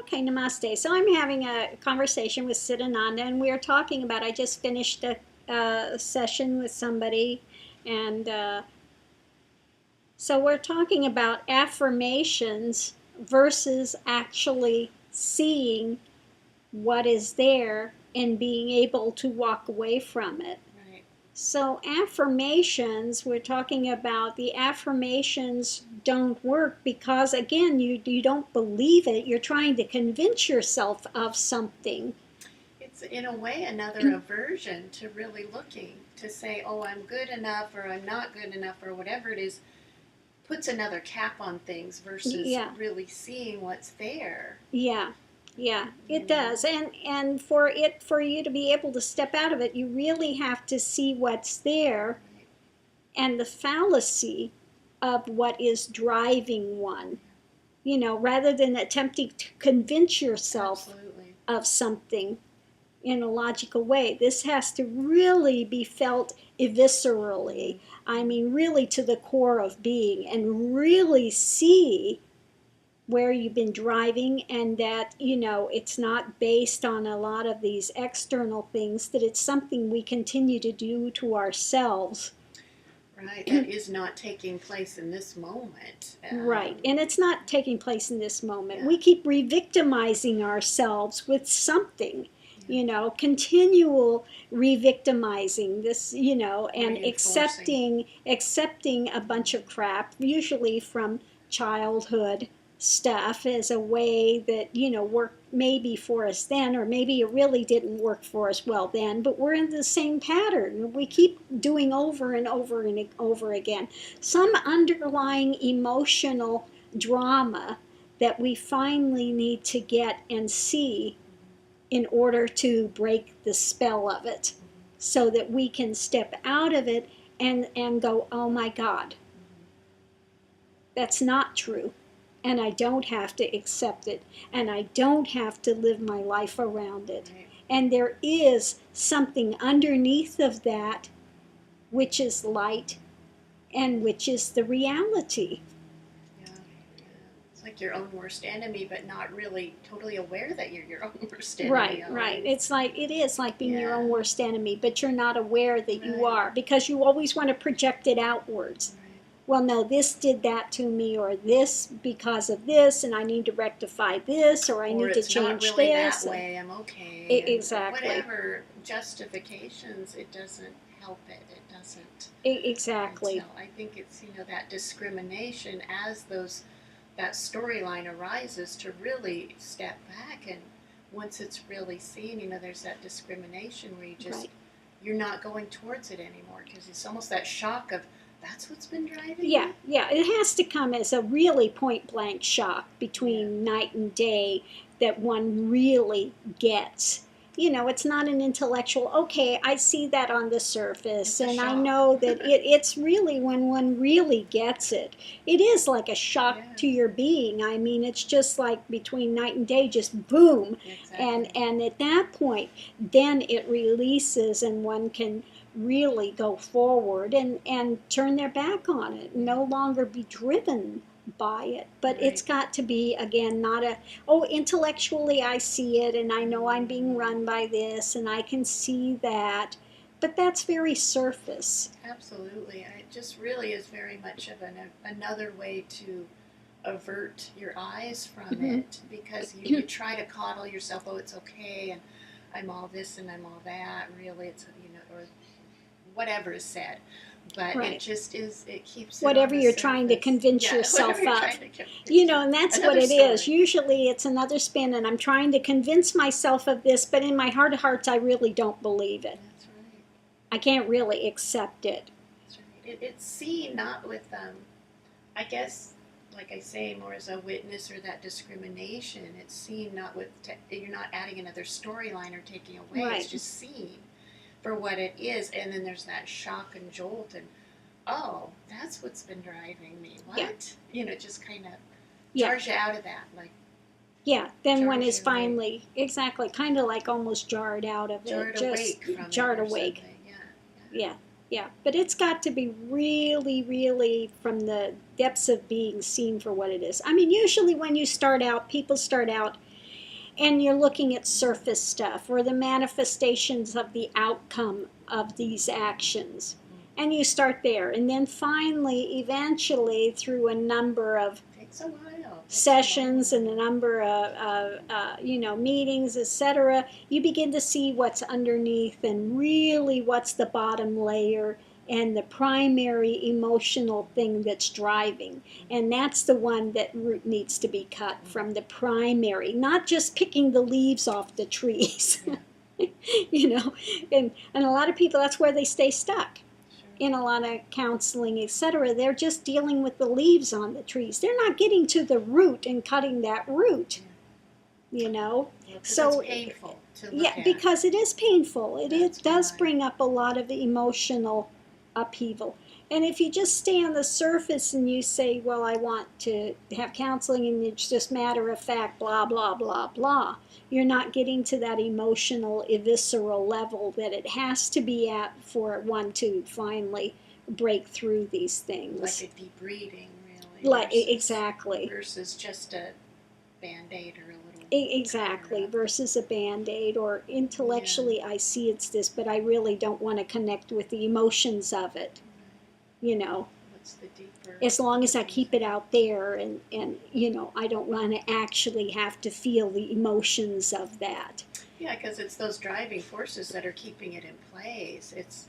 Okay, namaste. So I'm having a conversation with Siddhananda, and we are talking about. I just finished a session with somebody, and so we're talking about affirmations versus actually seeing what is there and being able to walk away from it. Right. So, affirmations, we're talking about the affirmations don't work because, again, you don't believe it. You're trying to convince yourself of something. It's in a way another aversion to really looking to say, oh, I'm good enough or I'm not good enough or whatever it is, puts another cap on things versus Yeah, really seeing what's there. yeah, yeah, You it know? does. And for you to be able to step out of it, you really have to see what's there Right. and the fallacy of what is driving one. Rather than attempting to convince yourself Absolutely. of something in a logical way. This has to really be felt viscerally. I mean, really to the core of being, and really see where you've been driving, and that, it's not based on a lot of these external things, that it's something we continue to do to ourselves. Right. That is not taking place in this moment. Right. And it's not taking place in this moment. Yeah. We keep re victimizing ourselves with something, Yeah. continual re victimizing this, and Reinforcing. accepting a bunch of crap, usually from childhood stuff, as a way that, worked maybe for us then, or maybe it really didn't work for us well then, but we're in the same pattern. We keep doing over and over and over again some underlying emotional drama that we finally need to get and see in order to break the spell of it, so that we can step out of it and go, oh my God, that's not true. And I don't have to accept it. And I don't have to live my life around it. Right. And there is something underneath of that, which is light and which is the reality. Yeah. Yeah. It's like your own worst enemy, but not really totally aware that you're your own worst enemy Right, right. always. It is like being your Yeah. own worst enemy, but you're not aware that you Right. are, because you always want to project it outwards. Right. Well, no, this did that to me, or this because of this, and I need to rectify this, or I Or need to it's not change really that this. way, I'm okay, and Exactly, whatever justifications, it doesn't help it. It doesn't exactly. until I think it's that discrimination as those that storyline arises to really step back and once it's really seen, there's that discrimination where you just Right. you're not going towards it anymore because it's almost that shock of that's what's been driving Yeah, me. yeah. It has to come as a really point blank shock Yeah. between night and day that one really gets. It's not an intellectual, okay, I see that on the surface, It's a and I shock. know that it's really when one really gets it. It is like a shock Yeah. to your being. I mean, it's just like between night and day, just boom. And, Exactly. and at that point, then it releases, and one can really go forward and turn their back on it, Yeah. no longer be driven by it. But it's Right. got to be, again, not a, oh, intellectually I see it and I know I'm being Mm. run by this and I can see that. But that's very surface. Absolutely. It just really is very much of another way to avert your eyes from Mm-hmm. it because you try to coddle yourself, oh, it's okay, and I'm all this and I'm all that. Really, it's, or whatever is said. But it Right. just is, it keeps it on Whatever the you're trying to surface. convince Yeah, whatever yourself you're of. trying to convince And that's what another it is. story. Usually it's another spin, and I'm trying to convince myself of this, but in my heart of hearts, I really don't believe it. That's right. I can't really accept it. That's right. It's seen not with, I guess, like I say, more as a witness or that discrimination. It's seen not with, you're not adding another storyline or taking away. Right. It's just seen for what it is. And then there's that shock and jolt and, oh, that's what's been driving me. Yeah. What? Just kind of Yeah. jars you out of that. Like, Yeah. Then one jars is you awake. finally, exactly, kind of like almost jarred out of it. Jarred Just awake from jarred it or awake. something. Yeah. Yeah. Yeah. But it's got to be really, really from the depths of being seen for what it is. I mean, usually when you start out, people start out and you're looking at surface stuff or the manifestations of the outcome of these actions. And you start there. And then finally, eventually, through a number of Takes a while. sessions and a number of meetings, etc., you begin to see what's underneath and really what's the bottom layer and the primary emotional thing that's driving. And that's the one that root needs to be cut from, the primary, not just picking the leaves off the trees. Yeah. And a lot of people, that's where they stay stuck. Sure. In a lot of counseling, etc., they're just dealing with the leaves on the trees. They're not getting to the root and cutting that root. Well, So it's painful to look yeah, at. because it is painful. It does why. bring up a lot of emotional upheaval. And if you just stay on the surface and you say, well, I want to have counseling, and it's just matter of fact, blah, blah, blah, blah, you're not getting to that emotional, visceral level that it has to be at for one to finally break through these things. Like a deep reading, really. Exactly. Versus just a Band-Aid or a little. Exactly, versus a Band-Aid, or intellectually I see it's this, but I really don't want to connect with the emotions of it. What's the deeper? As long as I keep it out there, and I don't want to actually have to feel the emotions of that. Yeah, because it's those driving forces that are keeping it in place. That's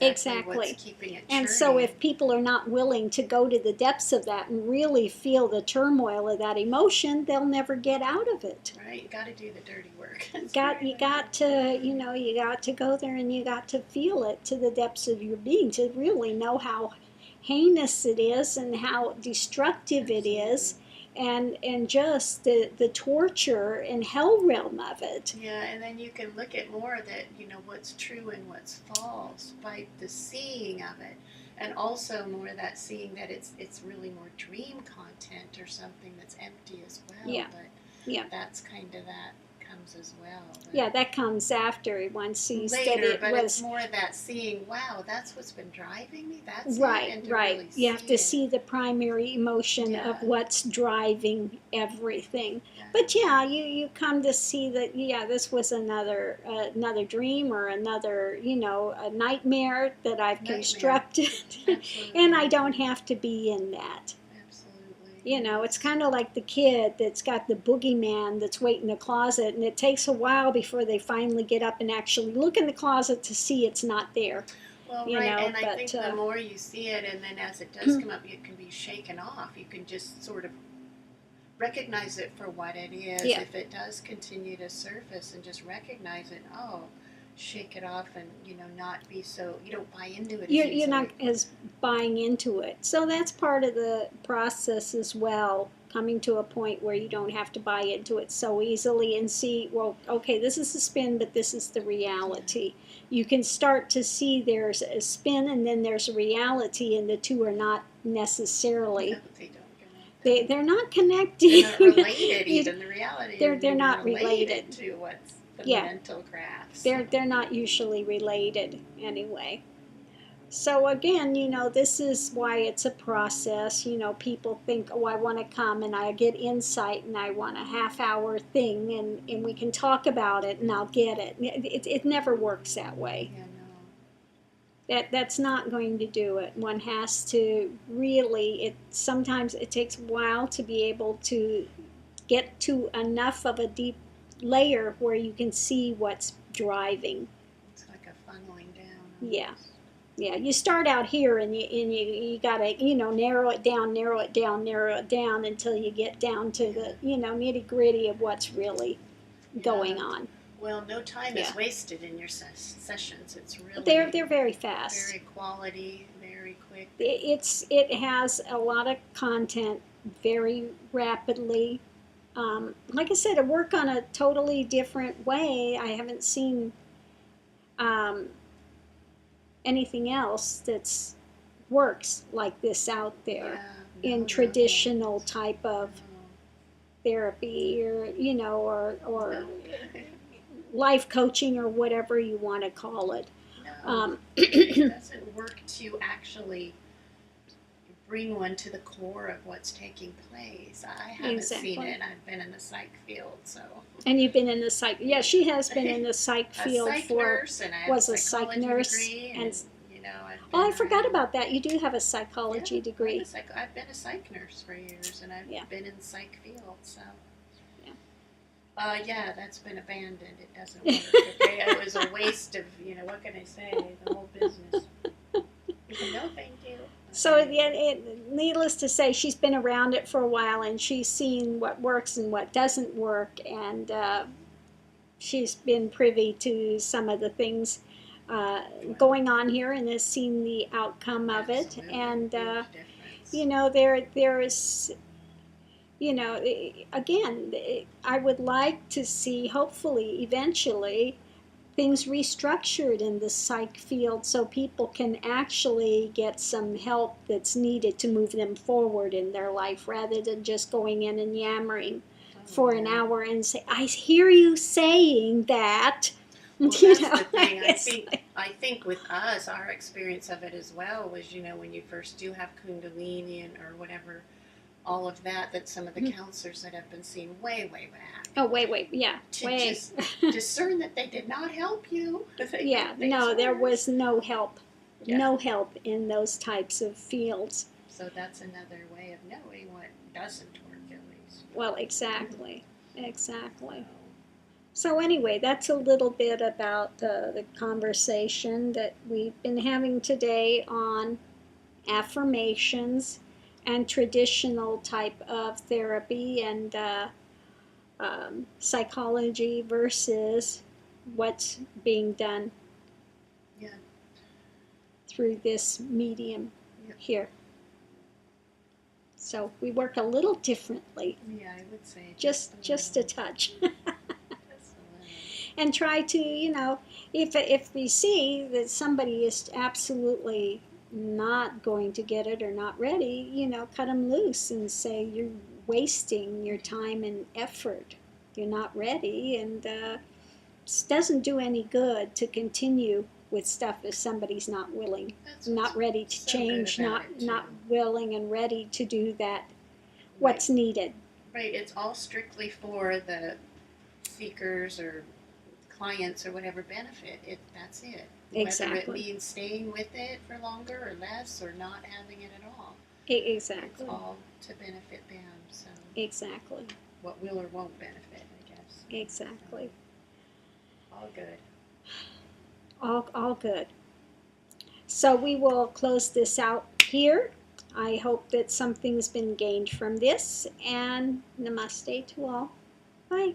exactly what's keeping it churning. And so if people are not willing to go to the depths of that and really feel the turmoil of that emotion, they'll never get out of it. Right, you got to do the dirty work. You got to go there, and you got to feel it to the depths of your being to really know how heinous it is and how destructive it is, and just the torture and hell realm of it. Yeah, and then you can look at more that what's true and what's false by the seeing of it, and also more that seeing that it's really more dream content or something that's empty as well. Yeah. But that's kind of that comes as well. But that comes after, once you later, study it. But it's more that seeing, wow, that's what's been driving me. That's right, it, and right. Really you have to it. see the primary emotion of what's driving everything. Yeah. But you come to see that this was another dream, or another a nightmare that I've constructed, and I don't have to be in that. It's kind of like the kid that's got the boogeyman that's waiting in the closet, and it takes a while before they finally get up and actually look in the closet to see it's not there. Well, and I think the more you see it, and then as it does come up, it can be shaken off. You can just sort of recognize it for what it is. Yeah. If it does continue to surface, and just recognize it, shake it off, and not be so, you don't buy into it. You're not as buying into it. So that's part of the process as well, coming to a point where you don't have to buy into it so easily and see, well, okay, this is a spin, but this is the reality. You can start to see there's a spin and then there's a reality, and the two are not necessarily. No, they don't. They're not connecting. They're not related. Even the reality. They're not related to what's the mental crafts. They're not usually related anyway. So again, this is why it's a process. People think, oh, I want to come and I get insight and I want a half-hour thing, and we can talk about it and I'll get it. It never works that way. Yeah, no. That's not going to do it. One has to really, sometimes it takes a while to be able to get to enough of a deep layer where you can see what's driving. It's like a funneling down. Yeah. You start out here, and you gotta narrow it down until you get down to the nitty gritty of what's really going on. Well, no time is wasted in your sessions. It's really they're very fast, very quality, very quick. It has a lot of content very rapidly. Like I said, I work on a totally different way. I haven't seen anything else that's works like this out there in traditional type of therapy, or life coaching, or whatever you want to call it. It doesn't work to actually bring one to the core of what's taking place. I haven't seen Exactly. it. I've been in the psych field, so. And you've been in the psych, yeah, she has been in the psych A field psych for, nurse, and I have a was a psych psychology nurse, degree, and, and you know, I've oh, been I forgot around. about that. You do have a Yeah, psychology degree. I've been a psych nurse for years, and I've Yeah. been in the psych field, so. Yeah. Yeah, that's been abandoned. It doesn't work. Okay, it was a waste of, what can I say? The whole business. No, thank you. So, yeah, needless to say, she's been around it for a while, and she's seen what works and what doesn't work, and she's been privy to some of the things going on here, and has seen the outcome of it. Absolutely. And Huge difference. there is, again, I would like to see, hopefully, eventually, things restructured in the psych field so people can actually get some help that's needed to move them forward in their life, rather than just going in and yammering for an hour and say, I hear you saying that. Well, that's the thing. I think with us, our experience of it as well was, when you first do have Kundalini or whatever, all of that some of the counselors that have been seen way, way back. Oh, wait, yeah, to way. just discern that they did not help you. Yeah, no, there was no help. Yeah. No help in those types of fields. So that's another way of knowing what doesn't work, at least. Well, exactly. So anyway, that's a little bit about the conversation that we've been having today on affirmations and traditional type of therapy, and psychology versus what's being done through this medium here. So we work a little differently. Yeah, I would say just a touch. And try to, if we see that somebody is absolutely not going to get it or not ready, cut them loose and say, you're wasting your time and effort. You're not ready, and it doesn't do any good to continue with stuff if somebody's not willing, not ready to change, not willing and ready to do that, what's needed. Right, it's all strictly for the seekers or clients or whatever benefit. That's it. Exactly. Whether it means staying with it for longer or less, or not having it at all. Exactly. It's all to benefit them. So. Exactly. What will or won't benefit, I guess. Exactly. All good. All good. So we will close this out here. I hope that something's been gained from this, and namaste to all. Bye.